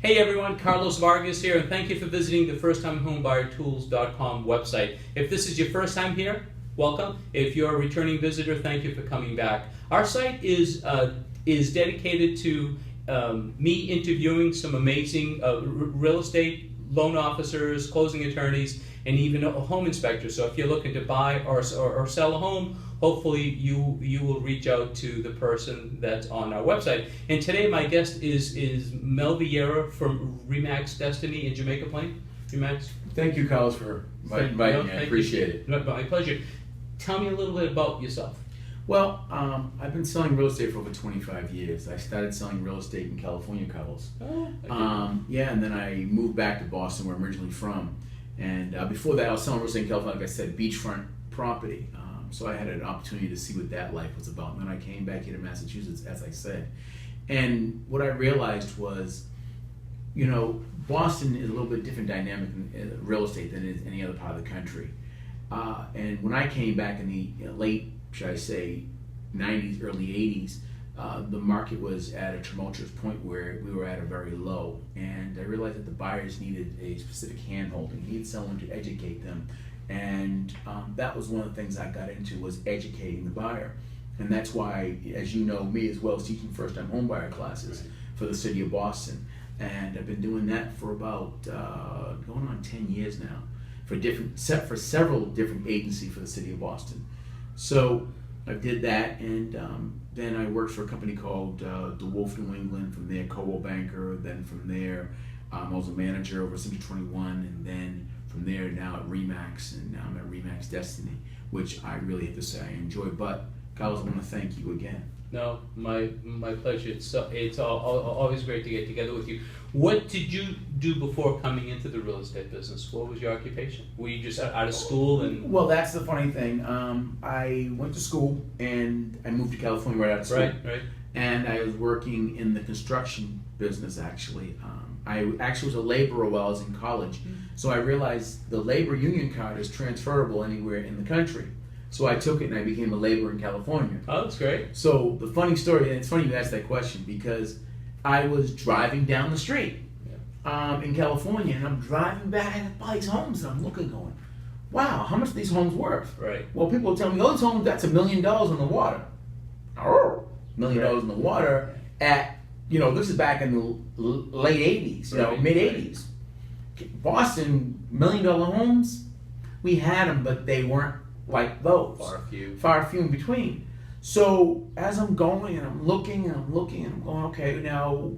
Hey everyone, Carlos Vargas here, and thank you for visiting the FirstTimeHomeBuyerTools.com website. If this is your first time here, welcome. If you're a returning visitor, thank you for coming back. Our site is dedicated to me interviewing some amazing real estate loan officers, closing attorneys, and even home inspectors. So if you're looking to buy or sell a home, hopefully you will reach out to the person that's on our website. And today my guest is Melvin Vieira from REMAX Destiny in Jamaica Plain. REMAX. Thank you, Carlos, for inviting me. I appreciate it. My pleasure. Tell me a little bit about yourself. Well, I've been selling real estate for over 25 years. I started selling real estate in California, Carlos. Yeah, and then I moved back to Boston, where I'm originally from. And before that, I was selling real estate in California, like I said, beachfront property. So I had an opportunity to see what that life was about. And then I came back here to Massachusetts, as I said. And what I realized was, you know, Boston is a little bit different dynamic in real estate than it is any other part of the country. And when I came back in the late, should I say, 90s, early 80s, the market was at a tumultuous point where we were at a very low. And I realized that the buyers needed a specific hand-holding, needed someone to educate them. And that was one of the things I got into, was educating the buyer. And that's why, as you know, me as well as teaching first-time homebuyer classes for the city of Boston. And I've been doing that for about going on 10 years now, for several different agencies for the city of Boston. So I did that, and then I worked for a company called the Wolf New England. From there, Coldwell Banker. Then from there, I was a manager over Century 21, and then from there now at REMAX, and now I'm at REMAX Destiny, which I really have to say I enjoy. But Carlos, I want to thank you again. No, my pleasure. It's always great to get together with you. What did you do before coming into the real estate business? What was your occupation? Were you just out of school? And well, that's the funny thing. I went to school and I moved to California right out of school. Right. And I was working in the construction business, actually. I actually was a laborer while I was in college. So I realized the labor union card is transferable anywhere in the country. So I took it and I became a laborer in California. Oh, that's great. So the funny story, and it's funny you asked that question, because I was driving down the street in California, and I'm driving back by these homes, and I'm looking, going, wow, how much are these homes worth? Right. Well, people will tell me, oh, this home, that's $1 million in the water. Oh, $1 million in the water at, you know, this is back in the late 80s, you know, mid 80s. Boston, $1 million homes, we had them, but they weren't like those. Far few in between. So as I'm going and I'm looking and I'm going, okay, now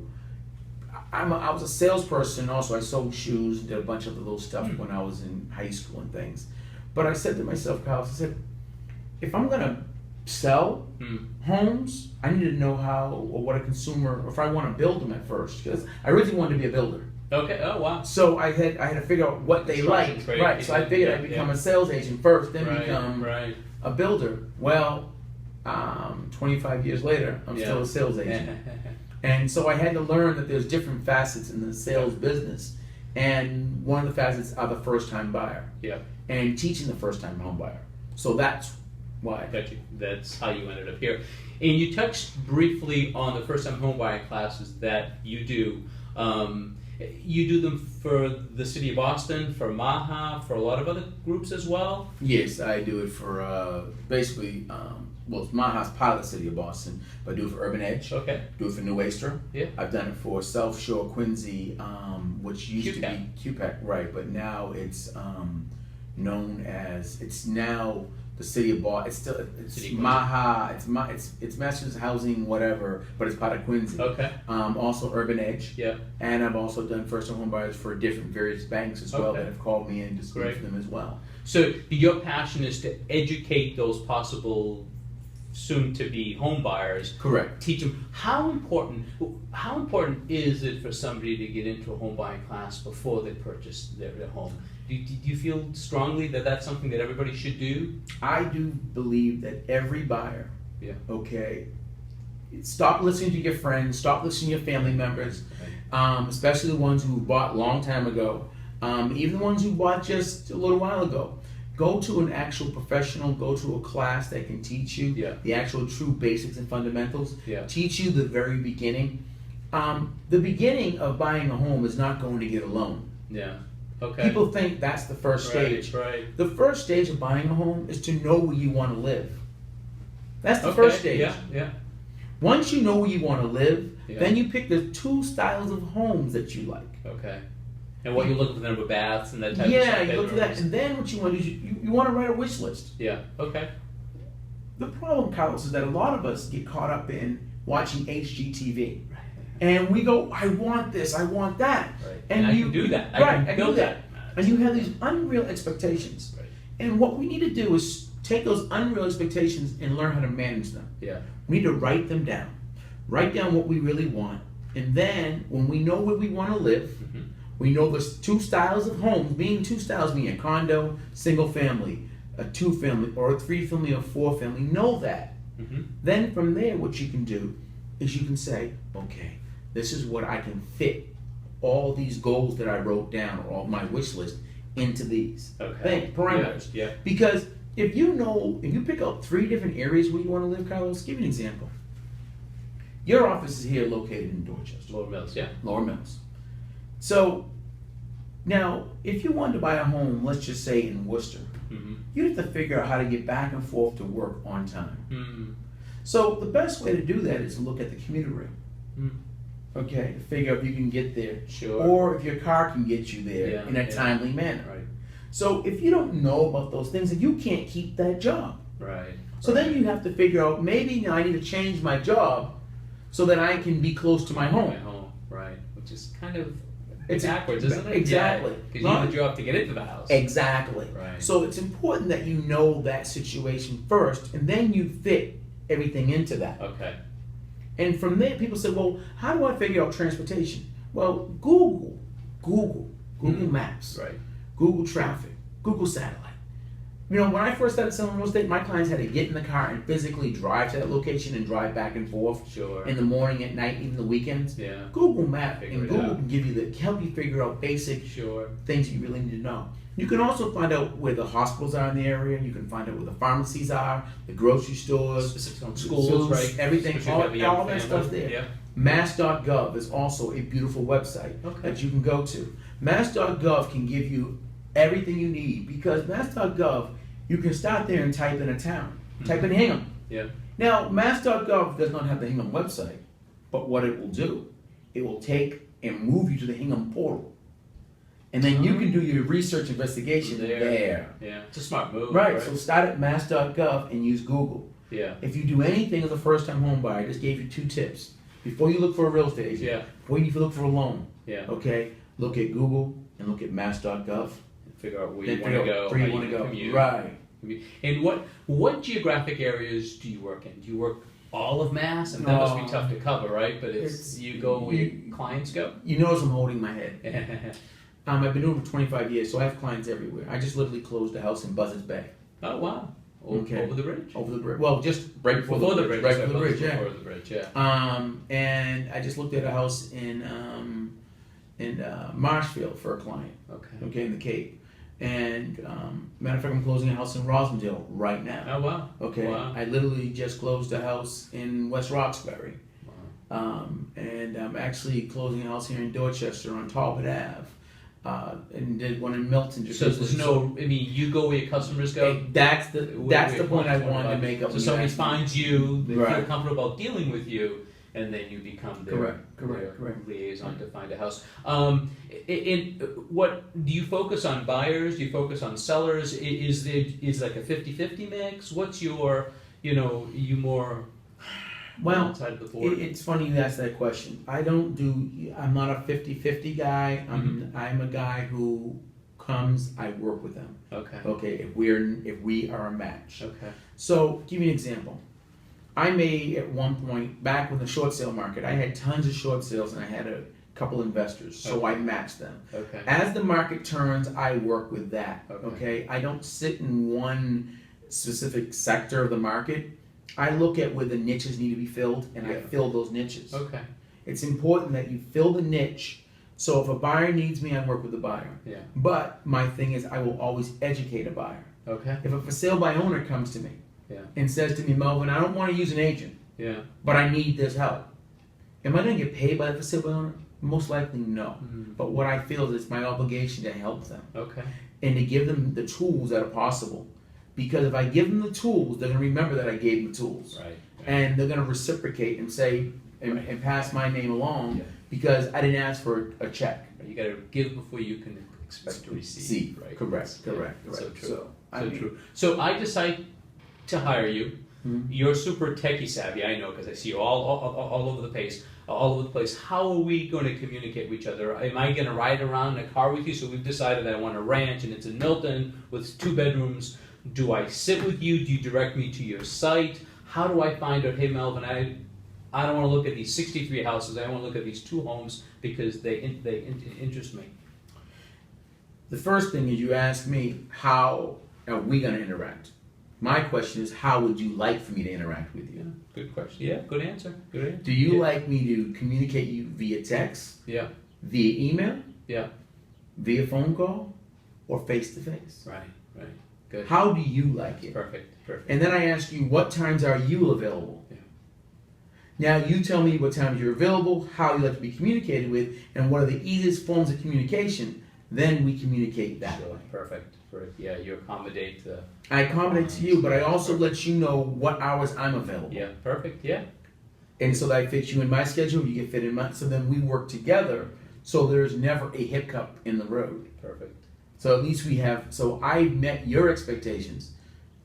I was a salesperson also. I sold shoes and did a bunch of little stuff when I was in high school and things. But I said to myself, Carlos, I said, if I'm gonna sell homes, I need to know how or what a consumer, or if I want to build them at first, because I really wanted to be a builder. Okay. Oh wow. So I had to figure out what they like. Right. So I figured I'd become a sales agent first, then become a builder. Well, 25 years later, I'm still a sales agent. And so I had to learn that there's different facets in the sales business, and one of the facets are the first-time buyer. Yeah. And teaching the first-time home buyer. So that's why. Got you. That's how you ended up here. And you touched briefly on the first-time home buyer classes that you do. You do them for the city of Boston, for MAHA, for a lot of other groups as well? Yes, I do it for basically, well, MAHA's part of the city of Boston, but I do it for Urban Edge. Okay. Do it for New Oyster. Yeah. I've done it for South Shore Quincy, which used to be QPEC, right, but now it's known as, it's now the city of Boston. It's MAHA. It's Massachusetts Housing, whatever, but it's part of Quincy. Okay. Also Urban Edge. Yeah. And I've also done first-time home buyers for different various banks as well that have called me in to speak for them as well. So your passion is to educate those possible soon-to-be home buyers. Correct. Teach them how important is it for somebody to get into a home buying class before they purchase their home? Do you feel strongly that that's something that everybody should do? I do believe that every buyer, stop listening to your friends, stop listening to your family members, especially the ones who bought a long time ago, even the ones who bought just a little while ago. Go to an actual professional, go to a class that can teach you the actual true basics and fundamentals, teach you the very beginning. The beginning of buying a home is not going to get a loan. Yeah. Okay. People think that's the first stage. Right. The first stage of buying a home is to know where you want to live. That's the first stage. Yeah. Once you know where you want to live, Yeah. then you pick the 2 styles of homes that you like. Okay. And what you're looking for the number of baths and that type of Yeah, stuff. you look for that, and then what you want to do is you want to write a wish list. Yeah. Okay. The problem, Carlos, is that a lot of us get caught up in watching HGTV. And we go, I want this, I want that. Right. And I can do that. I can build that. And you have these unreal expectations. Right. And what we need to do is take those unreal expectations and learn how to manage them. Yeah. We need to write them down. Write down what we really want. And then when we know where we want to live, we know there's 2 styles of homes, being 2 styles, being a condo, single family, a 2 family, or a 3 family, or 4 family. Know that. Then from there, what you can do is you can say, okay, this is what I can fit all these goals that I wrote down, or all my wish list, into these parameters. Yeah. Because if you pick up 3 different areas where you want to live, Carlos, give you an example. Your office is here located in Dorchester. Lower Mills, yeah. Lower Mills. So, now, if you wanted to buy a home, let's just say in Worcester, you'd have to figure out how to get back and forth to work on time. So, the best way to do that is to look at the commuter rate. Okay, to figure out if you can get there. Sure. Or if your car can get you there in a timely manner. Right. So, if you don't know about those things, then you can't keep that job. Right. So then you have to figure out, maybe now I need to change my job so that I can be close to my home. Right. Which is kind of It's backwards, isn't it? Exactly. Because you need a job to get into the house. Exactly. Right. So it's important that you know that situation first, and then you fit everything into that. Okay. And from there, people say, well, how do I figure out transportation? Well, Google Maps, Right. Google traffic, Google satellite. You know, when I first started selling real estate, my clients had to get in the car and physically drive to that location and drive back and forth. Sure. In the morning, at night, even the weekends. Yeah. Google Maps Figure and it Google out. can give you help you figure out basic things you really need to know. You can also find out where the hospitals are in the area. You can find out where the pharmacies are, the grocery stores, schools, right? everything. All that family. stuff's there. Yeah. Mass.gov is also a beautiful website that you can go to. Mass.gov can give you everything you need, because Mass.gov, you can start there and type in a town. Type in Hingham. Yeah. Now, Mass.gov does not have the Hingham website, but what it will do, it will take and move you to the Hingham portal. And then you can do your research investigation there. Yeah, it's a smart move. Right, so start at Mass.gov and use Google. Yeah. If you do anything as a first-time home buyer, I just gave you 2 tips. Before you look for a real estate agent, before you look for a loan, okay, look at Google and look at Mass.gov. Figure out where you want to go, where you want to go. Commute. Right. And what geographic areas do you work in? Do you work all of Mass? And that must be tough to cover, right? But it's you go where your clients go. You notice I'm holding my head. I've been doing it for 25 years, so I have clients everywhere. I just literally closed a house in Buzzards Bay. Oh wow! Over the bridge. Over the bridge. Well, just right before the bridge. Right before the bridge. Yeah. Before the bridge. Yeah. And I just looked at a house in Marshfield for a client. Okay, in the Cape. And matter of fact, I'm closing a house in Rosendale right now. Oh wow! Okay, wow. I literally just closed a house in West Roxbury. Wow. And I'm actually closing a house here in Dorchester on Talbot Ave. And did one in Milton. So there's no, I mean, you go where your customers go. That's the point I wanted to make up. So somebody finds you, they right. feel comfortable about dealing with you, and then you become their correct. liaison to find a house. What do you focus on? Buyers? Do you focus on sellers? Is like a 50-50 mix? What's your, you more. Well, side of the board? It's funny you ask that question. I'm not a 50-50 guy. I'm a guy who comes, I work with them. Okay, if we are a match. Okay. So, give you an example. I may, at one point, back when the short sale market, I had tons of short sales and I had a couple investors, so I matched them. Okay. As the market turns, I work with that. Okay. I don't sit in one specific sector of the market. I look at where the niches need to be filled, and I fill those niches. Okay. It's important that you fill the niche. So if a buyer needs me, I work with the buyer. Yeah. But my thing is, I will always educate a buyer. Okay. If a for sale by owner comes to me and says to me, Melvin, I don't want to use an agent. Yeah. But I need this help. Am I going to get paid by the facility owner? Most likely no. Mm-hmm. But what I feel is it's my obligation to help them. Okay. And to give them the tools that are possible. Because if I give them the tools, they're going to remember that I gave them the tools. Right. And they're going to reciprocate and say, and pass my name along, Yeah. because I didn't ask for a check. You got to give before you can expect to receive. Right. Correct. So true. So, True. So I decide to hire you. Mhm. You're super techie savvy, I know, because I see you all over the place. All over the place. How are we going to communicate with each other? Am I going to ride around in a car with you? So we've decided I want a ranch, and it's in Milton with 2 bedrooms. Do I sit with you? Do you direct me to your site? How do I find out? Hey, Melvin, I don't want to look at these 63 houses. I want to look at these 2 homes because they interest me. The first thing is you ask me, how are we going to interact? My question is, how would you like for me to interact with you? Yeah, good question. Yeah, good answer. Good answer. Do you like me to communicate you via text, Yeah, via email, yeah. via phone call, or face to face? Right. Good. How do you like it? Perfect. And then I ask you, what times are you available? Yeah. Now you tell me what times you're available, how you like to be communicated with, and what are the easiest forms of communication. Then we communicate that way. Perfect. Yeah, you accommodate the. I accommodate to you, but I also let you know what hours I'm available. Yeah, perfect. Yeah. And so that I fit you in my schedule, you get fit in mine. So then we work together, so there's never a hiccup in the road. Perfect. So at least we have. So I met your expectations,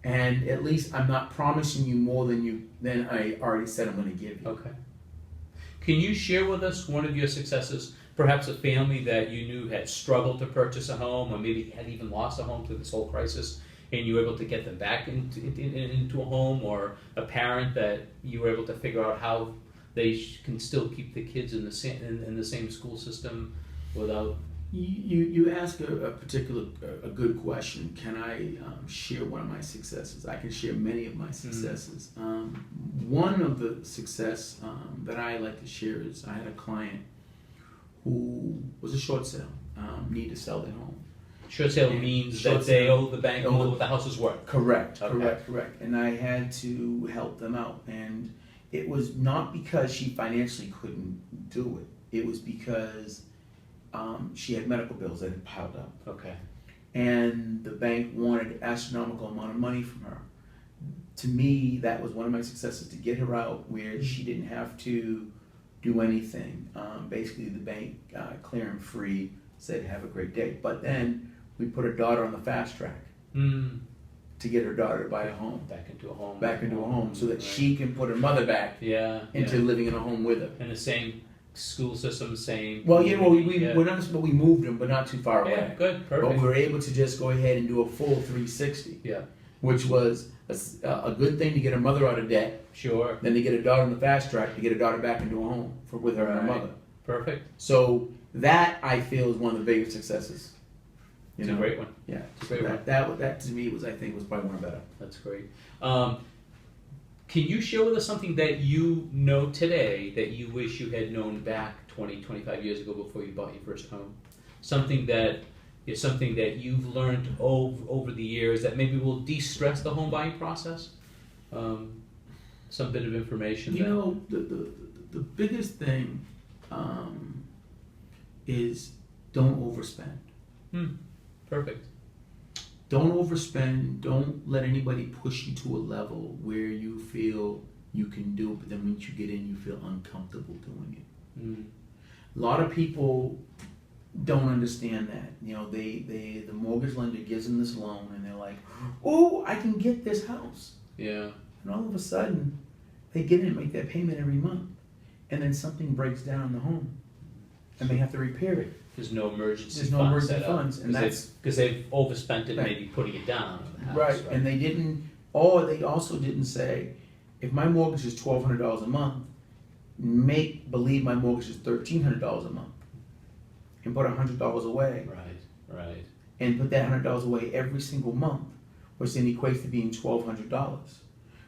and at least I'm not promising you more than I already said I'm going to give you. Okay. Can you share with us one of your successes? Perhaps a family that you knew had struggled to purchase a home, or maybe had even lost a home through this whole crisis, and you were able to get them back into a home, or a parent that you were able to figure out how they can still keep the kids in the same school system without. You ask a good question. Can I share one of my successes? I can share many of my successes. One of the success that I like to share is I had a client who was a short sale, need to sell their home. Short sale means short that they sale, owe the bank more what the house is worth. Correct. Okay. Correct. And I had to help them out, and it was not because she financially couldn't do it. It was because she had medical bills that had piled up. Okay. And the bank wanted an astronomical amount of money from her. To me, that was one of my successes, to get her out where she didn't have to do anything. Basically, the bank, clear and free, said, have a great day. But then we put her daughter on the fast track to get her daughter to buy a home. Back into a home. So that she can put her mother back into living in a home with her. In the same school system, same. Well, we moved them, but not too far away. Yeah, good, perfect. But we were able to just go ahead and do a full 360. Yeah. Which was a good thing to get her mother out of debt. Sure. Then to get her daughter on the fast track to get her daughter back into a home with her and her mother. Perfect. So that, I feel, is one of the biggest successes. It's a great one. Yeah. It's a great one. That to me was probably one of better. That's great. Can you share with us something that you know today that you wish you had known back 20, 25 years ago before you bought your first home? Something that you've learned over the years that maybe will de-stress the home buying process? Some bit of information. The biggest thing is don't overspend. Perfect. Don't overspend. Don't let anybody push you to a level where you feel you can do it, but then once you get in, you feel uncomfortable doing it. A lot of people don't understand that. The mortgage lender gives them this loan, and they're like, "Oh, I can get this house." Yeah. And all of a sudden, they get in and make that payment every month, and then something breaks down in the home, and they have to repair it. There's no emergency There's no emergency funds, and that's because they've overspent it, right. Maybe putting it down on the house. Right, and they didn't. Or they also didn't say, if my mortgage is $1,200 a month, make believe my mortgage is $1,300 a month, and put $100 away. Right. And put that $100 away every single month, which then equates to being $1,200,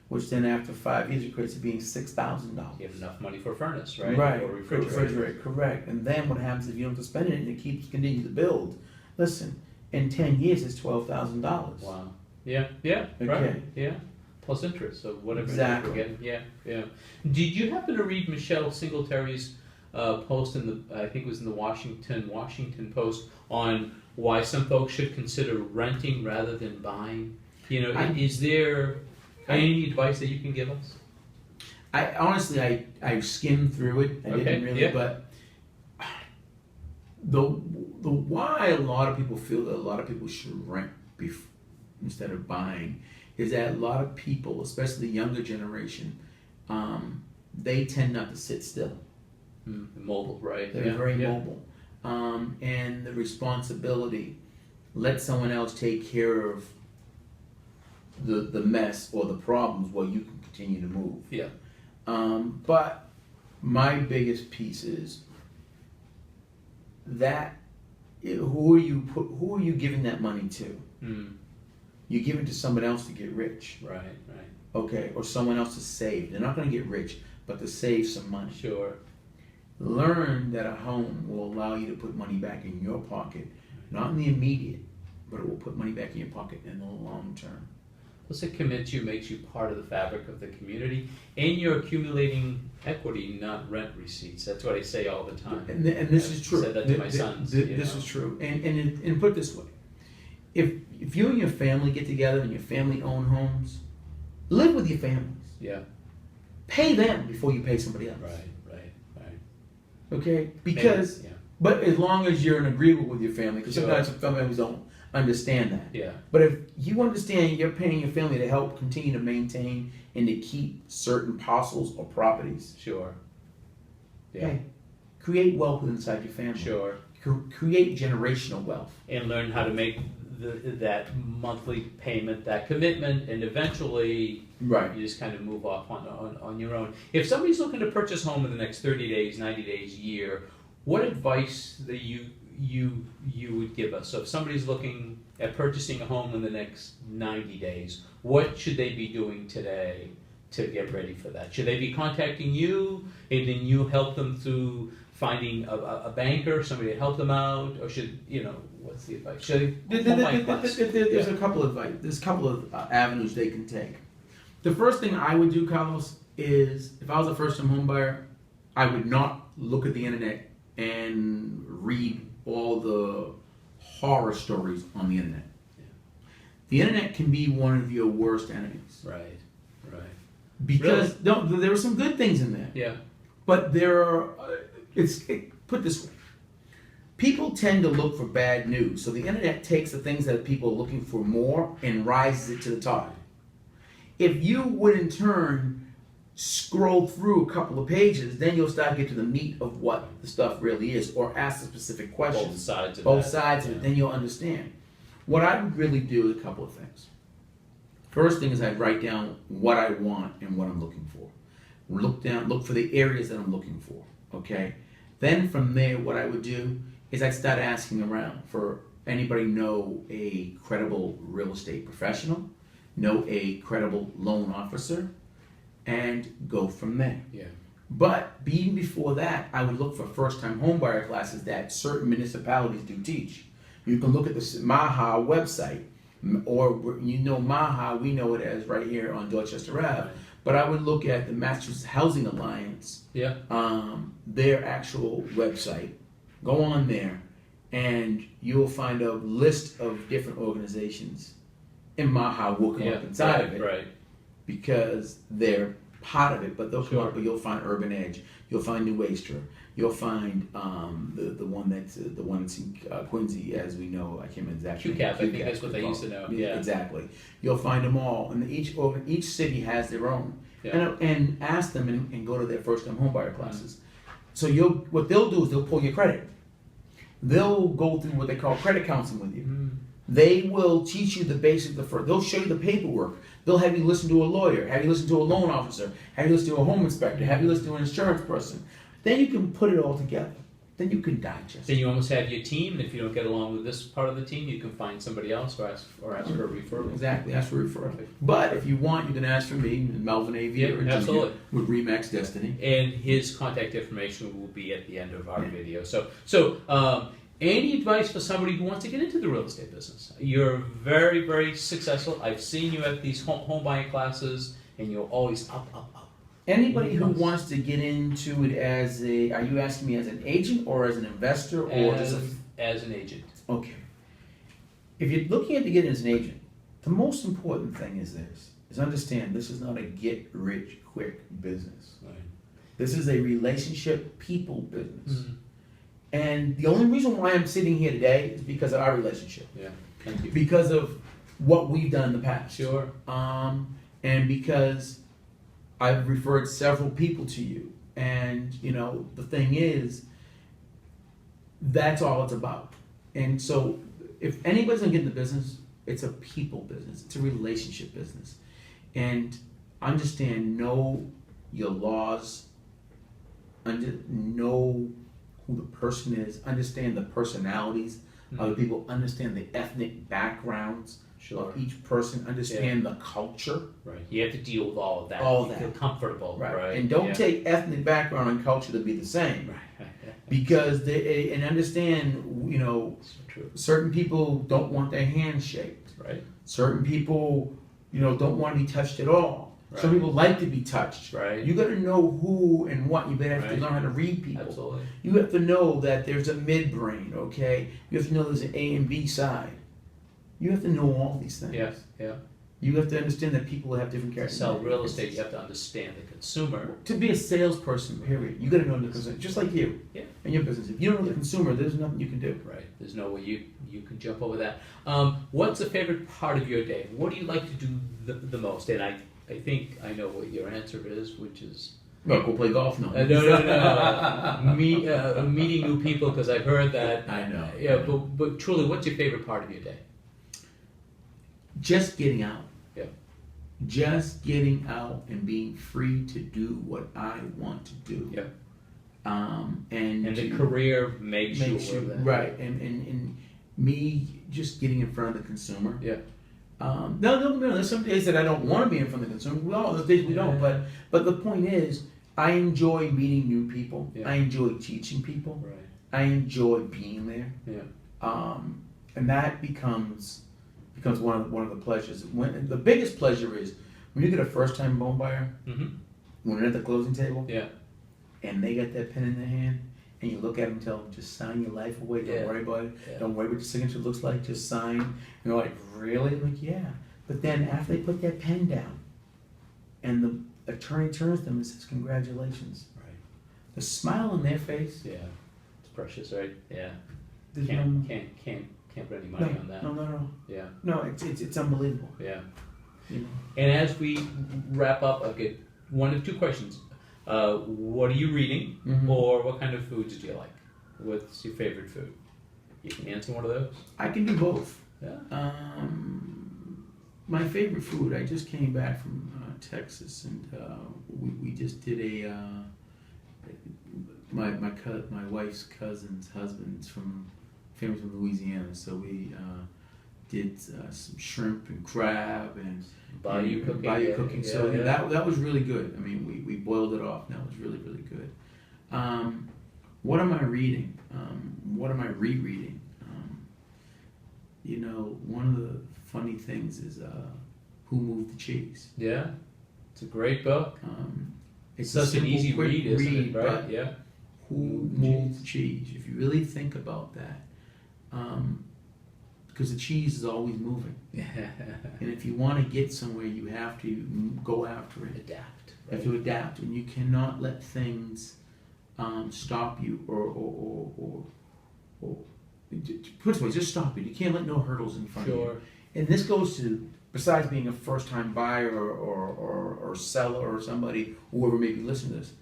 which then after 5 years equates to being $6,000. You have enough money for a furnace, right? Right, Or refrigerator, correct. And then what happens if you don't have to spend it and it keeps continuing to build? Listen, in 10 years it's $12,000. Wow. Yeah. Okay. Right. Yeah. plus interest, so whatever Exactly. we're getting. Yeah, yeah. Did you happen to read Michelle Singletary's post in the, I think it was in the Washington Post, on why some folks should consider renting rather than buying? You know, is there any advice that you can give us? I honestly, I skimmed through it. I didn't really, but the why a lot of people feel that a lot of people should rent instead of buying is that a lot of people, especially the younger generation, they tend not to sit still. Mobile, right? They're very mobile, and the responsibility, let someone else take care of the mess or the problems while you can continue to move. Yeah. But my biggest piece is that who are you giving that money to? You give it to someone else to get rich. Right. Okay, or someone else to save. They're not going to get rich, but to save some money. Sure. Learn that a home will allow you to put money back in your pocket, not in the immediate, but it will put money back in your pocket in the long term. Plus, it commits you, makes you part of the fabric of the community, and you're accumulating equity, not rent receipts. That's what I say all the time. And this is true. I said that to my sons. This is true. And put it this way: if you and your family get together and your family own homes, live with your families. Yeah. Pay them before you pay somebody else. Right. Okay, because but as long as you're in agreement with your family, because sometimes some family members don't understand that. Yeah. But if you understand you're paying your family to help continue to maintain and to keep certain parcels or properties. Sure. Yeah. Hey, create wealth inside your family. Sure. Create generational wealth. And learn how to make that monthly payment, that commitment, and eventually you just kind of move off on your own. If somebody's looking to purchase a home in the next 30 days, 90 days, year, what advice that you would give us? So if somebody's looking at purchasing a home in the next 90 days, what should they be doing today to get ready for that? Should they be contacting you and then you help them through finding a banker, somebody to help them out, or should, what's the advice? There's a couple of avenues they can take. The first thing I would do, Carlos, is if I was a first-time home buyer, I would not look at the internet and read all the horror stories on the internet. Yeah. The internet can be one of your worst enemies. Right. Because there are some good things in there. Yeah. But there are. Put it this way. People tend to look for bad news, so the internet takes the things that people are looking for more and rises it to the top. If you would in turn scroll through a couple of pages, then you'll start to get to the meat of what the stuff really is, or ask the specific questions. Both sides of it, then you'll understand. What I would really do is a couple of things. First thing is I'd write down what I want and what I'm looking for. Look for the areas that I'm looking for. Okay. Then from there, what I would do is I'd start asking around for anybody know a credible real estate professional, know a credible loan officer, and go from there. Yeah. But even before that, I would look for first-time homebuyer classes that certain municipalities do teach. You can look at the MAHA website, or MAHA, we know it as right here on Dorchester Ave. Right. But I would look at the Massachusetts Housing Alliance, their actual website. Go on there, and you'll find a list of different organizations. And MAHA will come up inside of it, right? Because they're part of it. But they'll come up. But you'll find Urban Edge. You'll find New Waster. You'll find the one that's in Quincy, as we know. I can't remember exactly. QCAP, I think that's what they used to know. Yeah, exactly. You'll find them all, and each city has their own. Yeah. And ask them and go to their first-time homebuyer classes. So what they'll do is they'll pull your credit. They'll go through what they call credit counseling with you. They will teach you the basics. They'll show you the paperwork. They'll have you listen to a lawyer, have you listen to a loan officer, have you listen to a home inspector, have you listen to an insurance person. Then you can put it all together. Then you can digest. Then you almost have your team, and if you don't get along with this part of the team, you can find somebody else or ask for a referral. Exactly, ask for a referral. But if you want, you can ask for me, Melvin Vieira, absolutely, with REMAX Destiny. And his contact information will be at the end of our video. So Any advice for somebody who wants to get into the real estate business? You're very, very successful. I've seen you at these home buying classes, and you're always up, up, up. Anybody who wants to get into it as a, are you asking me as an agent or as an investor or as an agent? Okay. If you're looking at to get in as an agent, the most important thing is this, is understand this is not a get-rich-quick business. Right. This is a relationship people business. And the only reason why I'm sitting here today is because of our relationship. Yeah, thank you. Because of what we've done in the past. Sure. And because I've referred several people to you. And, you know, the thing is, that's all it's about. And so if anybody's gonna get in the business, it's a people business. It's a relationship business. And understand, know your laws, know who the person is, understand the personalities of the people, understand the ethnic backgrounds of each person, understand the culture. Right. You have to deal with all of that. All of you that. feel comfortable. Right. And don't take ethnic background and culture to be the same. Right. Because they, and understand, you know, certain people don't want their hands shaked. Right. Certain people, you know, don't want to be touched at all. Right. Some people like to be touched. Right. You got to know who and what. You better have to learn how to read people. Absolutely. You have to know that there's a midbrain, okay? You have to know there's an A and B side. You have to know all these things. Yeah. Yeah. You have to understand that people have different To characters. sell real estate, you have to understand the consumer. To be a salesperson, period, you got to know the consumer, just like you. Yeah. In your business, if you don't know the consumer, there's nothing you can do. Right. There's no way you can jump over that. What's the favorite part of your day? What do you like to do the most? And I think I know what your answer is, which is... Well, go play golf now. No. Meeting new people, because I've heard that. I know. Yeah, but truly, what's your favorite part of your day? Just getting out. Yeah. Just getting out and being free to do what I want to do. Yeah. And the career makes you that. Right. And me just getting in front of the consumer. Yeah. No, there's some days that I don't want to be in front of the consumer. Well, there's days we don't. But the point is, I enjoy meeting new people. Yeah. I enjoy teaching people. Right. I enjoy being there. Yeah. And that becomes one of the pleasures. When the biggest pleasure is when you get a first time home buyer, when they're at the closing table, and they got that pen in their hand, and you look at them and tell them, just sign your life away. Don't worry about it. Yeah. Don't worry what your signature looks like. Just sign. And they're like, really? I'm like, yeah. But then after they put that pen down, and the attorney turns to them and says, congratulations. Right. The smile on their face. Yeah. It's precious, right? Yeah. There's Can't put any money on that. No. Yeah. No, it's unbelievable. Yeah. You know? And as we wrap up, I'll get one of two questions. What are you reading, or what kind of foods do you like? What's your favorite food? You can answer one of those. I can do both. Yeah. My favorite food. I just came back from Texas, and we just did a my wife's cousin's husband's family from Louisiana, so we did some shrimp and crab and Bayou cooking. So that was really good. I mean, we boiled it off. That was really, really good. What am I reading? What am I rereading? You know, one of the funny things is Who Moved the Cheese? Yeah, it's a great book. It's such an easy quick read, isn't it? Right? Yeah. Who moved the cheese? If you really think about that, because the cheese is always moving. And if you want to get somewhere, you have to go after it. Adapt. You have to adapt, and you cannot let things stop you or put it away, just stop it. You can't let no hurdles in front of you. And this goes to, besides being a first-time buyer or seller or somebody, whoever may be listening to this,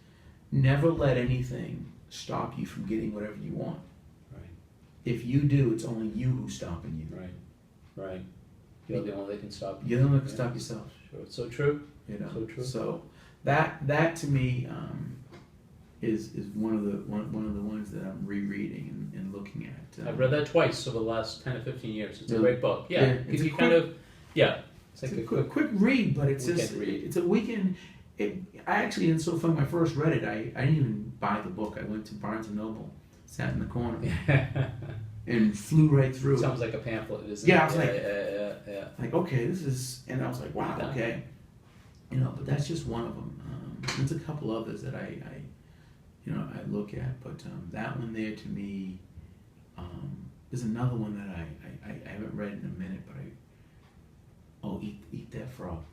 never let anything stop you from getting whatever you want. Right. If you do, it's only you who's stopping you. Right. You're the only one that can stop you. You're the only one that can stop yourself. Sure. It's so true. You know. So true. So that to me is one of the ones that I'm rereading and looking at. I've read that twice over the last 10 or 15 years. It's a great book. Yeah. It's you kind of it's like a quick read, but it's just read. it's a weekend. I actually, and so fun, when I first read it, I didn't even buy the book. I went to Barnes & Noble, sat in the corner and flew right through. Sounds like a pamphlet, isn't Yeah, it? I was like, yeah. like, okay, this is, and I was like, wow, okay, you know, but that's just one of them. There's a couple others that I look at, but that one there to me, there's another one that I haven't read in a minute, but Eat That Frog.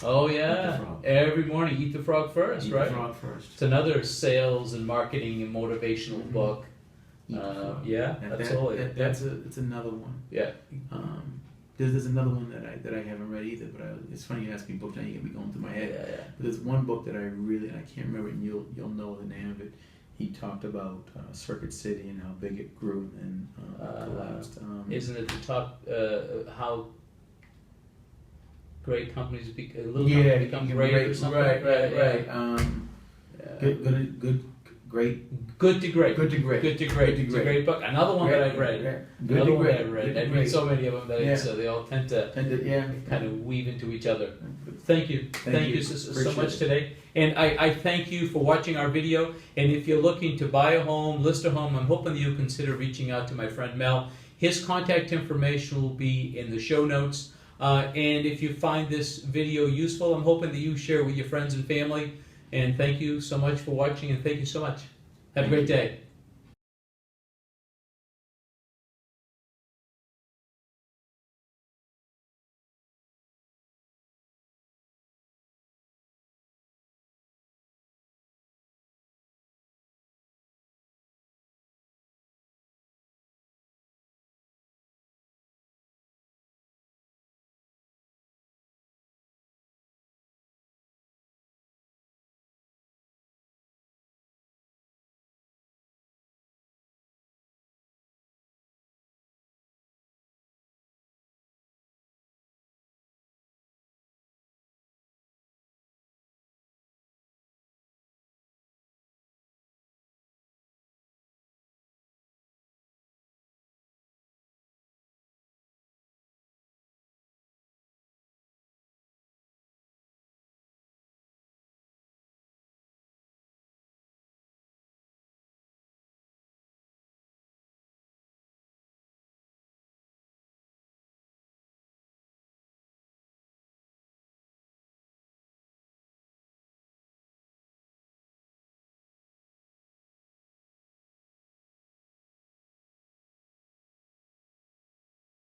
Oh Eat the yeah, Frog. every morning eat the frog first, Eat right? the Frog First. It's another sales and marketing and motivational book. Eat the Frog. Yeah, absolutely. It's another one. Yeah. There's another one that I haven't read either, but it's funny you ask me book now, you get me going through my head. Yeah. But there's one book that I can't remember it, and you'll know the name of it. He talked about Circuit City and how big it grew and collapsed. Isn't it the top how great companies little yeah, companies become great or something? Right. Yeah. Good to great. Good to great. It's a great book. Another one that I've read. Another one that I've read. I read so many of them that they all tend to kind of weave into each other. Thank you. Thank you so much today. And I thank you for watching our video. And if you're looking to buy a home, list a home, I'm hoping that you'll consider reaching out to my friend Mel. His contact information will be in the show notes. And if you find this video useful, I'm hoping that you share it with your friends and family. And thank you so much for watching, and thank you so much. Have a great day.